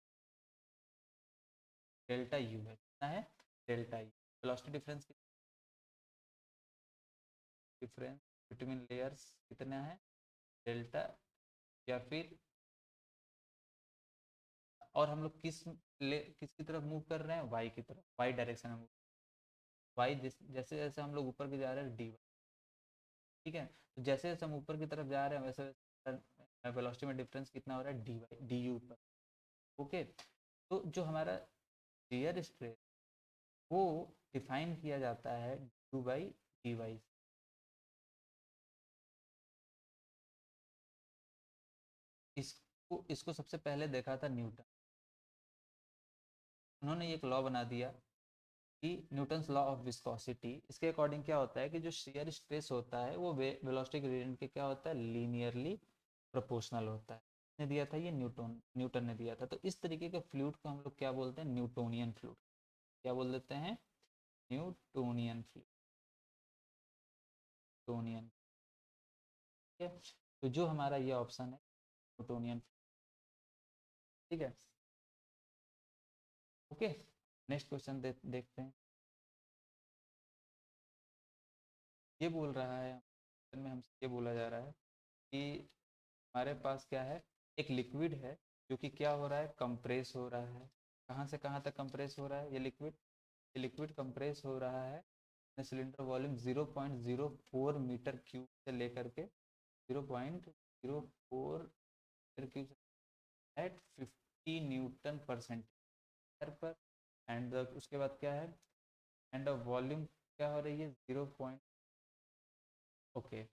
Speaker 1: डेल्टा यू है, कितना है? Delta U. Velocity difference, difference between layers कितना है? डेल्टा। या फिर, और हम लोग किसकी तरफ मूव कर रहे हैं? वाई की तरफ, वाई डायरेक्शन में। वाई जैसे जैसे हम लोग ऊपर की जा रहे हैं डी। ठीक है, तो जैसे जैसे हम ऊपर की तरफ जा रहे हैं वैसे वैसे वेलोसिटी में डिफरेंस कितना हो रहा है? डी वाई, डी यू पर। ओके, तो जो हमारा शियर स्ट्रेस वो डिफाइन किया जाता है डी बाई डी वाई। इसको सबसे पहले देखा था न्यूटन। उन्होंने एक लॉ बना दिया कि न्यूटन्स लॉ ऑफ विस्कोसिटी। इसके अकॉर्डिंग क्या होता है कि जो शियर स्ट्रेस होता है वो वेलोसिटी ग्रेडियंट के क्या होता है? लीनियरली प्रोपोर्शनल होता है। ने दिया था ये न्यूटन ने दिया था। तो इस तरीके के फ्लूइड को हम लोग क्या बोलते हैं? Newtonian fluid. क्या बोल देते हैं? Newtonian fluid. न्यूटोनियन। ठीक है, तो जो हमारा ये ऑप्शन है न्यूटोनियन। ठीक है, ओके। नेक्स्ट क्वेश्चन देखते हैं। ये बोल रहा है, में हमसे ये बोला जा रहा है कि हमारे पास क्या है? एक लिक्विड है जो कि क्या हो रहा है? कंप्रेस हो रहा है। कहाँ से कहाँ तक कंप्रेस हो रहा है ये लिक्विड कंप्रेस हो रहा है। सिलेंडर वॉल्यूम 0.04 मीटर क्यूब से लेकर के 0.04 मीटर क्यूब एट 50 न्यूटन पर सेंटीमीटर पर। एंड उसके बाद क्या है? एंड वॉल्यूम क्या हो रही है? 0. ओके,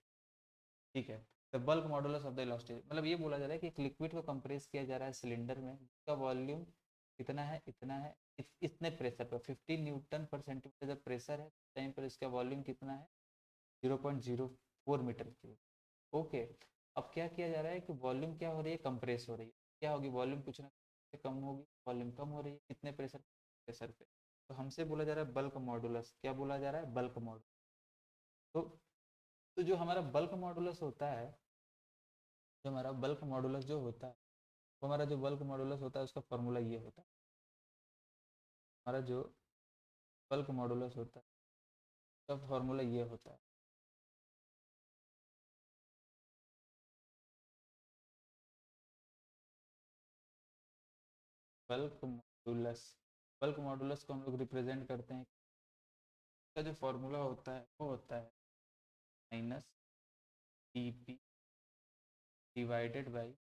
Speaker 1: ठीक है। The bulk modulus of the elastic, मतलब ये बोला जा रहा है कि एक लिक्विड को कंप्रेस किया जा रहा है सिलेंडर में, इसका वॉल्यूम कितना है? इतना है। इतने प्रेशर पर 50 न्यूटन पर सेंटीमीटर जब प्रेशर है टाइम पर इसका वॉल्यूम कितना है? 0.04 मीटर क्यूब। ओके, अब क्या किया जा रहा है कि वॉल्यूम क्या हो रही है? कंप्रेस हो रही है। क्या होगी? वॉल्यूम कुछ ना कुछ कम होगी। वॉल्यूम कम हो रही है कितने प्रेशर? प्रेशर पे। तो हमसे बोला जा रहा है बल्क मॉडुलस। क्या बोला जा रहा है? Bulk modulus. तो जो हमारा बल्क मॉडुलस होता है, जो हमारा बल्क मॉडुलस जो होता है, वो हमारा जो बल्क मॉडुलस होता है उसका फॉर्मूला ये होता है। हमारा जो बल्क मॉडुलस होता है उसका फॉर्मूला ये होता है। बल्क मॉडुलस को हम लोग रिप्रेजेंट करते हैं, इसका जो फॉर्मूला होता है वो होता है minus d P divided by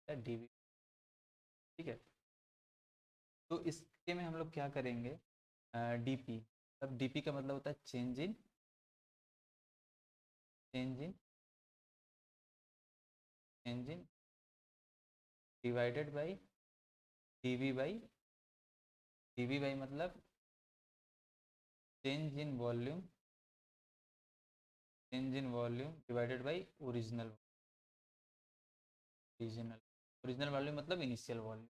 Speaker 1: d V. ठीक है, तो इसके में हम लोग क्या करेंगे, डी पी, अब डी पी का मतलब होता है change in divided by d V by मतलब change in volume divided by original original volume मतलब इनिशियल वॉल्यूम।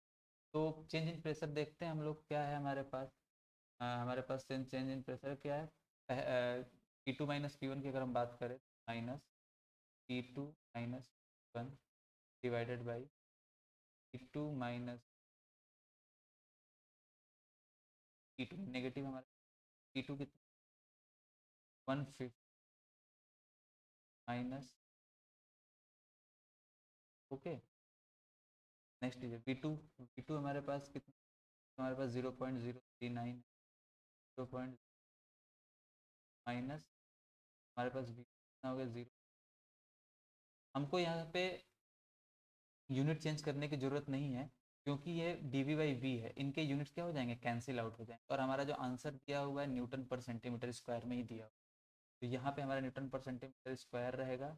Speaker 1: तो चेंज इन प्रेशर देखते हैं हम लोग, क्या है हमारे पास, हमारे पास चेंज इन प्रेशर क्या है, P2 - P1 की अगर हम बात करें, minus P2 - P1 divided by P2 minus P2 negative, हमारे P2 कितना 150 माइनस, ओके। नेक्स्ट लीजिए V2 हमारे पास कितना, हमारे पास 0.039, 0. माइनस हमारे पास V कितना हो गया 0। हमको यहाँ पे यूनिट चेंज करने की ज़रूरत नहीं है, क्योंकि ये dV/V है, इनके यूनिट्स क्या हो जाएंगे, कैंसिल आउट हो जाएंगे, और हमारा जो आंसर दिया हुआ है न्यूटन पर सेंटीमीटर स्क्वायर में ही दिया हुआ है। तो यहाँ पे हमारा न्यूटन पर सेंटीमीटर स्क्वायर रहेगा,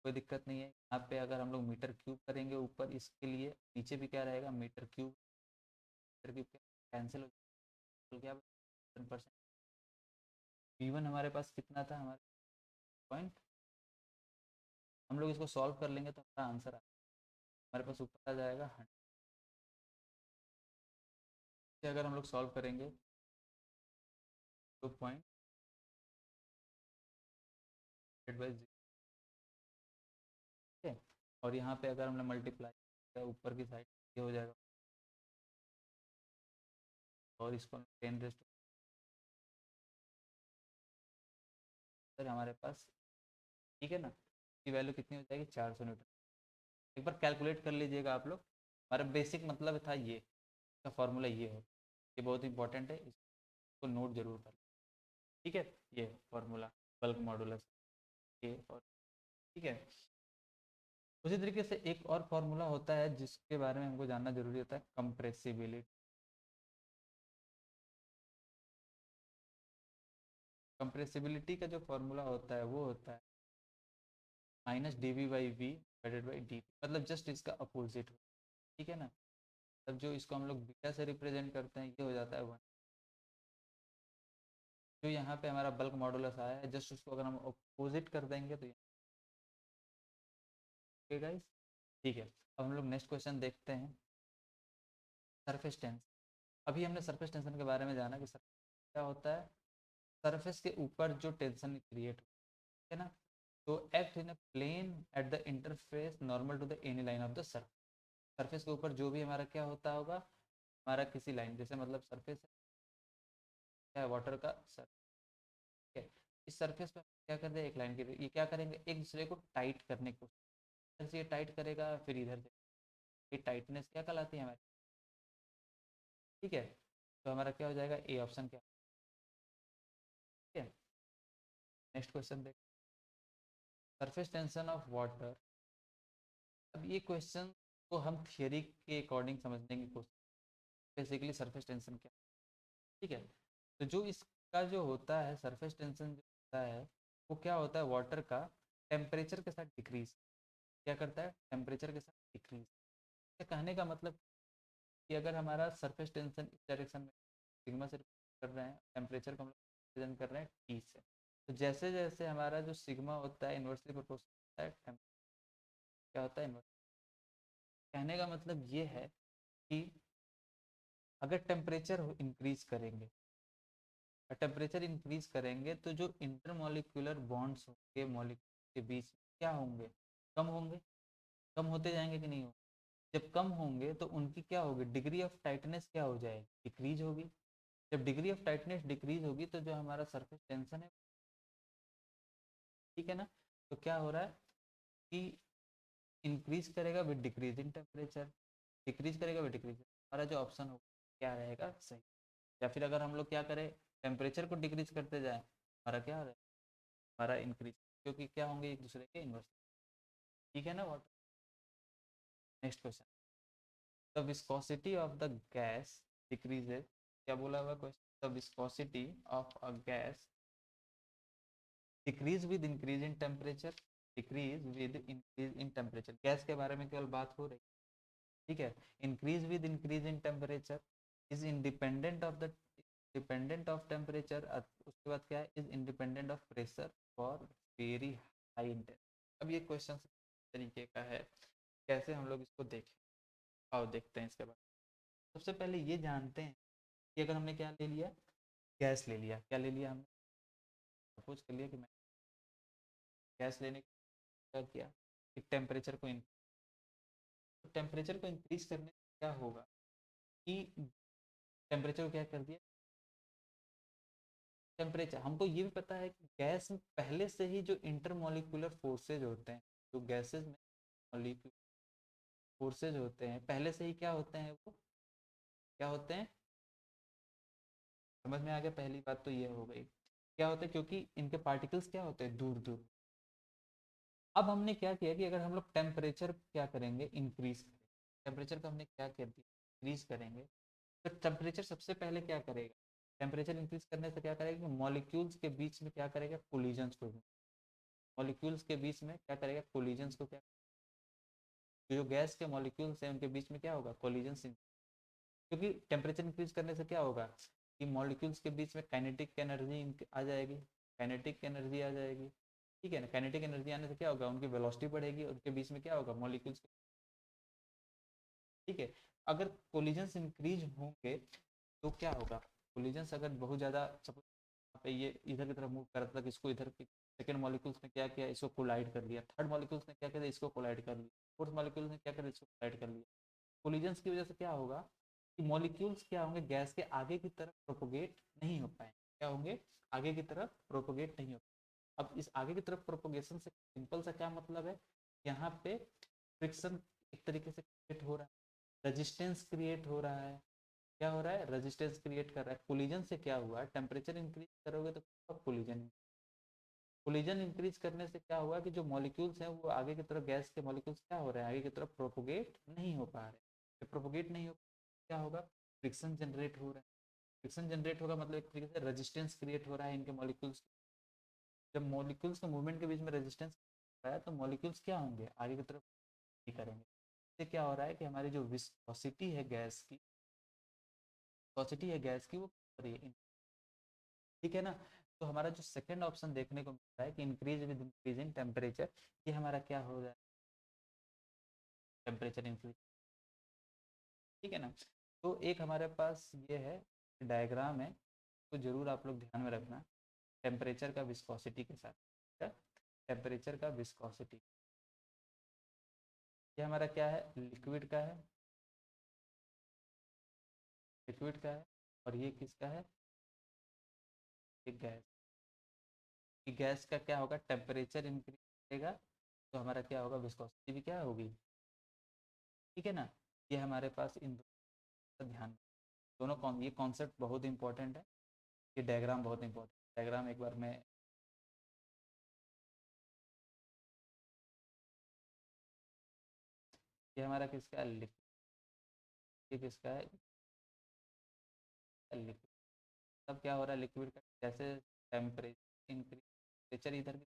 Speaker 1: कोई दिक्कत नहीं है। यहाँ पे अगर हम लोग मीटर क्यूब करेंगे ऊपर, इसके लिए नीचे भी क्या रहेगा, मीटर क्यूब कैंसिल हो जाएगा, क्या न्यूटन पर V1 हमारे पास कितना था, हमारे पॉइंट, हम लोग इसको सॉल्व कर लेंगे तो हमारा आंसर हमारे पास ऊपर आ जाएगा 100। अगर हम लोग सॉल्व करेंगे 2.8 बाई 0, ठीक है। और यहाँ पे अगर हमने मल्टीप्लाई ऊपर की साइड ये हो जाएगा, और इसको 10 सर हमारे पास, ठीक है ना, इसकी वैल्यू कितनी हो जाएगी 400 न्यूटन। एक बार कैलकुलेट कर लीजिएगा आप लोग, हमारा बेसिक मतलब था ये, इसका फॉर्मूला ये हो, ये बहुत इंपॉर्टेंट है, इसको नोट जरूर कर, ठीक है। ये फॉर्मूला बल्क मॉडुलस, ये और ठीक है। उसी तरीके से एक और फार्मूला होता है जिसके बारे में हमको जानना जरूरी होता है, कंप्रेसिबिलिटी। कंप्रेसिबिलिटी का जो फॉर्मूला होता है वो होता है minus dV/V divided by D, मतलब जस्ट इसका अपोजिट, ठीक है ना। तब जो इसको हम लोग बीटा से रिप्रेजेंट करते हैं ये हो जाता है 1। जो यहाँ पे हमारा बल्क मॉडुलस आया है, जस्ट उसको अगर हम अपोजिट कर देंगे तो ये गाइस, ठीक है। अब हम लोग नेक्स्ट क्वेश्चन देखते हैं, सरफेस टेंशन। अभी हमने सरफेस टेंशन के बारे में जाना कि क्या होता है, सरफेस के ऊपर जो टेंशन क्रिएट है ना, तो act in a plane at the interface normal to the any line of the surface. Surface के ऊपर जो भी हमारा क्या होता होगा, हमारा किसी लाइन, जैसे मतलब सरफेस है वाटर का सरफेस है, इस सरफेस पे क्या कर दे, एक लाइन की ये क्या करेंगे, एक दूसरे को टाइट करने की कोशिश, इधर से ये टाइट करेगा, फिर इधर से, ये टाइटनेस क्या कहलाती है हमारी, ठीक है। तो हमारा क्या हो जाएगा, ए ऑप्शन क्या, ठीक है। नेक्स्ट क्वेश्चन देख, सरफेस टेंशन ऑफ वाटर। अब ये क्वेश्चन को हम थियरी के अकॉर्डिंग समझने की कोशिश, बेसिकली सरफेस टेंशन क्या, ठीक है। तो जो इसका जो होता है सरफेस टेंशन जो होता है, वो क्या होता है, वाटर का टेम्परेचर के साथ डिक्रीज, क्या करता है, टेम्परेचर के साथ डिक्रीज। कहने का मतलब कि अगर हमारा सरफेस टेंशन इस डायरेक्शन में सिग्मा से कर रहे हैं, टेम्परेचर को हम लोग रिप्रेजेंट कर रहे हैं टी से, तो जैसे जैसे हमारा जो सिग्मा होता है इन्वर्सली प्रोपोर्शनल होता है, क्या होता है इन्वर्स। कहने का मतलब ये है कि अगर टेम्परेचर इंक्रीज करेंगे टेम्परेचर इंक्रीज करेंगे तो जो इंटरमोलिकुलर बॉन्ड्स होंगे मॉलिक्यूल के बीच क्या होंगे, कम होंगे, कम होते जाएंगे कि नहीं होंगे। जब कम होंगे तो उनकी क्या होगी, डिग्री ऑफ टाइटनेस क्या हो जाएगी, डिक्रीज होगी। जब डिग्री ऑफ टाइटनेस डिक्रीज होगी तो जो हमारा सरफेस टेंशन है, ठीक है ना, तो क्या हो रहा है कि इंक्रीज करेगा विद डिक्रीजिंग टेम्परेचर, डिक्रीज करेगा विद डिक्रीज, हमारा जो ऑप्शन होगा क्या रहेगा, सही। या फिर अगर हम लोग क्या करें, टेम्परेचर को डिक्रीज करते जाए, हमारा क्या रहेगा, हमारा इंक्रीज, क्योंकि क्या होंगे एक दूसरे के इन्वर्स, ठीक है ना। What, next question, the viscosity of the gas decreases, क्या बोला हुआ question, the viscosity of a gas decrease with increase in temperature, decrease with increase in temperature, gas के बारे में केवल बात हो रही, ठीक है। Increase with increase in temperature is independent of the, dependent of temperature, उसके बाद क्या है, is independent of pressure for very high intense. अब ये क्वेश्चन तरीके का है, कैसे हम लोग इसको देखें, आओ देखते हैं इसके बाद। सबसे पहले ये जानते हैं कि अगर हमने क्या ले लिया, गैस ले लिया, क्या ले लिया हमने, सपोज कर लिया कि मैं गैस लेने का किया, एक टेम्परेचर को तो टेम्परेचर को इंक्रीज करने से क्या होगा कि टेम्परेचर को क्या कर दिया, टेम्परेचर, हमको ये भी पता है कि गैस में पहले से ही जो इंटरमोलिकुलर फोर्सेज होते हैं, जो गैसेज में मॉलिक्यूल फोर्सेज होते हैं पहले से ही क्या होते हैं, वो क्या होते हैं, समझ में आ गया, पहली बात तो ये हो गई, क्या होता है, क्योंकि इनके पार्टिकल्स क्या होते हैं, दूर दूर। अब हमने क्या किया कि अगर हम लोग टेम्परेचर क्या करेंगे, इंक्रीज करेंगे, टेम्परेचर को हमने क्या कर दिया, इंक्रीज करेंगे, तो टेम्परेचर सबसे पहले क्या करेगा, टेम्परेचर इंक्रीज करने से क्या करेगा कि मॉलिक्यूल्स के बीच में क्या करेगा, कोलिजन्स को, मॉलिक्यूल्स के बीच में क्या करेगा, कोलिजन्स को, क्या, जो गैस के मॉलिक्यूल्स हैं उनके बीच में क्या होगा, कोलिजन्स, क्योंकि टेम्परेचर इंक्रीज करने से क्या होगा कि मॉलिक्यूल्स के बीच में काइनेटिक एनर्जी आ जाएगी, काइनेटिक एनर्जी आ जाएगी, ठीक है ना। काइनेटिक एनर्जी आने से क्या होगा, उनकी वेलोसिटी बढ़ेगी, उनके बीच में क्या होगा, मॉलिक्यूल्स, ठीक है। अगर कोलिजन्स इंक्रीज होंगे तो क्या होगा, कोलिजन्स अगर बहुत ज़्यादा, सपोज पे ये इधर की तरफ मूव कर रहा था, इसको इधर की सेकेंड मॉलिक्यूल्स ने क्या किया, इसको कोलाइड कर लिया, थर्ड मॉलिक्यूल्स ने क्या किया, इसको कोलाइड कर लिया, फोर्थ मॉलिक्यूल्स ने क्या किया, इसको कोलाइड कर लिया। कोलिजन्स की वजह से क्या होगा कि मॉलिक्यूल्स क्या होंगे, गैस के आगे की तरफ प्रोपोगेट नहीं हो पाए, क्या होंगे, आगे की तरफ प्रोपोगेट नहीं हो पाए। अब इस आगे की तरफ प्रोपोगेशन से सिंपल सा क्या मतलब है, यहाँ पे फ्रिक्शन एक तरीके से क्रिएट हो रहा है, रजिस्टेंस क्रिएट हो रहा है, क्या हो रहा है, रजिस्टेंस क्रिएट कर रहा है। कोलिजन से क्या हुआ, टेम्परेचर इंक्रीज करोगे तो कोलिजन, कोलिजन इंक्रीज करने से क्या हुआ कि जो मॉलिक्यूल्स हैं वो आगे की तरफ, गैस के मॉलिक्यूल्स क्या हो रहे हैं, आगे की तरफ प्रोपोगेट नहीं हो पा रहे, प्रोपोगेट नहीं हो, क्या होगा, फ्रिक्शन जनरेट हो रहा है, फ्रिक्शन जनरेट होगा मतलब एक तरीके से रेजिस्टेंस क्रिएट हो रहा है इनके मॉलिक्यूल्स। जब मॉलिक्यूल्स के मूवमेंट के बीच में रेजिस्टेंस हो रहा है तो मॉलिक्यूल्स क्या होंगे, आगे की तरफ नहीं करेंगे। इससे क्या हो रहा है कि हमारी जो विस्कोसिटी है गैस की, विस्कोसिटी है गैस की, वो बढ़ रही है, ठीक है ना। तो हमारा जो सेकंड ऑप्शन देखने को मिलता है कि increase with increase in temperature, ये हमारा क्या हो जाए, टेम्परेचर इंक्रीज, ठीक है ना। तो एक हमारे पास ये है डायग्राम है, तो जरूर आप लोग ध्यान में रखना, टेम्परेचर का विस्कोसिटी के साथ, टेम्परेचर का विस्कोसिटी, ये हमारा क्या है, लिक्विड का है, लिक्विड का है, और ये किसका है, एक गैस, कि गैस का क्या होगा, टेम्परेचर इंक्रीज करेगा तो हमारा क्या होगा, विस्कोसिटी भी क्या होगी, ठीक है ना। ये हमारे पास इन दोनों का ध्यान, दोनों कौन, ये कॉन्सेप्ट बहुत इंपॉर्टेंट है, ये डायग्राम बहुत इंपॉर्टेंट, डायग्राम एक बार मैं, ये हमारा किसका है, ये किसका है, लिक्विड। तब क्या हो रहा है लिक्विड का, जैसे टेम्परेचर इंक्रीज, टेम्परेचर इधर की,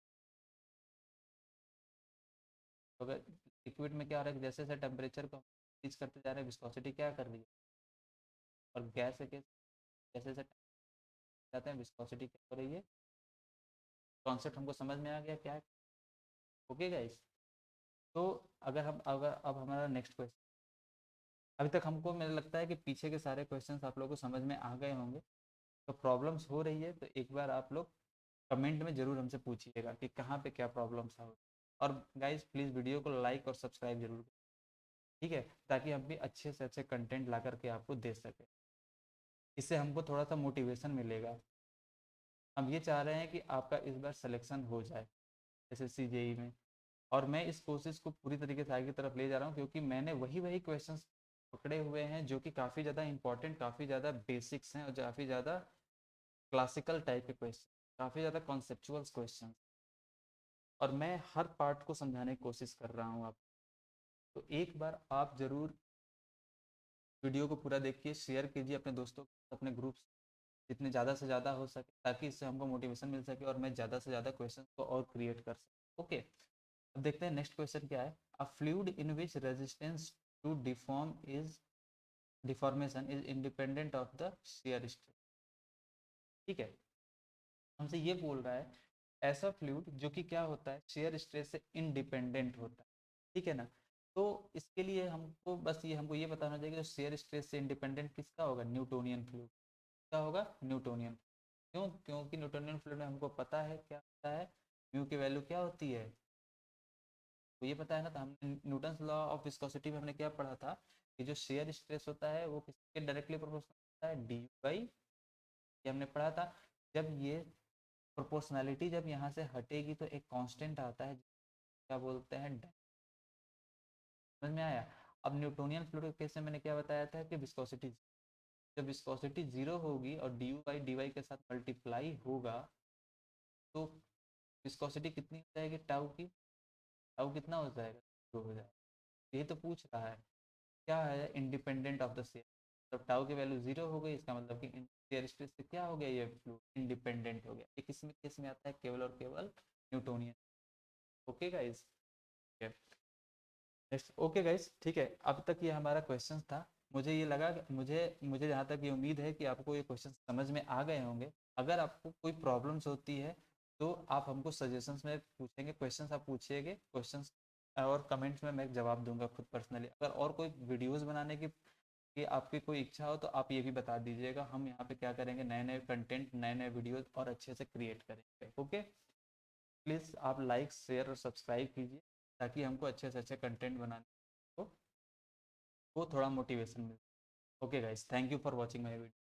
Speaker 1: तो अगर लिक्विड में क्या हो रहा है कि जैसे जैसे टेम्परेचर को इंक्रीज करते जा रहे हैं, विस्कोसिटी क्या कर रही है, और गैस है कि जैसे जैसे जाते हैं विस्कोसिटी क्या हो रही है, कॉन्सेप्ट हमको समझ में आ गया क्या है, ओके गाइस। तो अगर हम, अगर अब हमारा नेक्स्ट क्वेश्चन, अभी तक हमको मुझे लगता है कि पीछे के सारे क्वेश्चंस आप लोगों को समझ में आ गए होंगे, तो प्रॉब्लम्स हो रही है तो एक बार आप लोग कमेंट में ज़रूर हमसे पूछिएगा कि कहाँ पे क्या प्रॉब्लम्स हो। और गाइज प्लीज़ वीडियो को लाइक और सब्सक्राइब जरूर करें, ठीक है, ताकि हम भी अच्छे से अच्छे कंटेंट ला करके आपको दे सकें। इससे हमको थोड़ा सा मोटिवेशन मिलेगा। हम ये चाह रहे हैं कि आपका इस बार सिलेक्शन हो जाए एसएससी जेई में, और मैं इस कोशिश को पूरी तरीके से आगे की तरफ ले जा रहा हूँ, क्योंकि मैंने वही वही क्वेश्चंस पकड़े हुए हैं जो कि काफ़ी ज़्यादा इंपॉर्टेंट, काफ़ी ज़्यादा बेसिक्स हैं और काफ़ी ज़्यादा क्लासिकल टाइप के क्वेश्चन, काफ़ी ज़्यादा कॉन्सेप्चुअल क्वेश्चन, और मैं हर पार्ट को समझाने की कोशिश कर रहा हूँ आप। तो एक बार आप ज़रूर वीडियो को पूरा देखिए, शेयर कीजिए अपने दोस्तों, अपने ग्रुप्स, जितने ज़्यादा से ज़्यादा हो सके, ताकि इससे हमको मोटिवेशन मिल सके और मैं ज़्यादा से ज़्यादा क्वेश्चन को और क्रिएट कर सकूँ। ओके, अब देखते हैं नेक्स्ट क्वेश्चन क्या है। A fluid in which resistance to deformation is independent of the shear stress. ठीक है, हमसे ये बोल रहा है ऐसा फ्लूइड जो कि क्या होता है, शेयर स्ट्रेस से इंडिपेंडेंट होता है। ठीक है ना, तो इसके लिए हमको बस ये हमको ये बताना चाहिए कि शेयर स्ट्रेस से इंडिपेंडेंट किसका होगा, न्यूटोनियन फ्लूइड। क्या होगा, न्यूटोनियन। क्यों, क्योंकि न्यूटोनियन फ्लूइड में हमको पता है क्या होता है, म्यू की वैल्यू क्या होती है, तो ये पता है ना। तो हमने न्यूटन्स लॉ ऑफ विस्कोसिटी में हमने क्या पढ़ा था कि जो शेयर स्ट्रेस होता है वो किसके डायरेक्टली प्रोपोर्शनल होता है, डी बाई, ये हमने पढ़ा था। जब ये प्रोपोर्शनैलिटी जब यहाँ से हटेगी तो एक कांस्टेंट आता है, क्या बोलते हैं, समझ में आया। अब न्यूटोनियन फ्लूइड के केस में मैंने क्या बताया था कि विस्कोसिटी, जब विस्कोसिटी जीरो होगी और D U by D Y के साथ मल्टीप्लाई होगा तो विस्कोसिटी कितनी हो जाएगी, टाउ की, टाउ कितना हो जाएगा, जीरो हो जाएगा। यही तो पूछ रहा है, क्या है, इंडिपेंडेंट ऑफ द शेयर। जब टाउ की वैल्यू जीरो हो गई इसका मतलब कि शेयर स्ट्रेस से क्या हो गया, ये फ्लूइड इंडिपेंडेंट हो गया। ये किस में केस में आता है, केवल और केवल Newtonian. Okay guys, next, okay guys, ठीक है, अब तक ये हमारा क्वेश्चन था। मुझे ये लगा कि मुझे मुझे जहाँ तक ये उम्मीद है कि आपको ये क्वेश्चन समझ में आ गए होंगे। अगर आपको कोई प्रॉब्लम्स होती है तो आप हमको सजेशंस में पूछेंगे, क्वेश्चंस आप पूछिएगा, क्वेश्चंस और कमेंट्स में मैं जवाब दूंगा खुद पर्सनली। अगर और कोई वीडियोस बनाने की कि आपकी कोई इच्छा हो तो आप ये भी बता दीजिएगा। हम यहाँ पे क्या करेंगे, नए नए कंटेंट, नए नए वीडियोस और अच्छे से क्रिएट करेंगे। ओके, प्लीज़ आप लाइक शेयर और सब्सक्राइब कीजिए, ताकि हमको अच्छे से अच्छे कंटेंट बनाने को थोड़ा मोटिवेशन मिले। Okay guys, thank you for watching my video.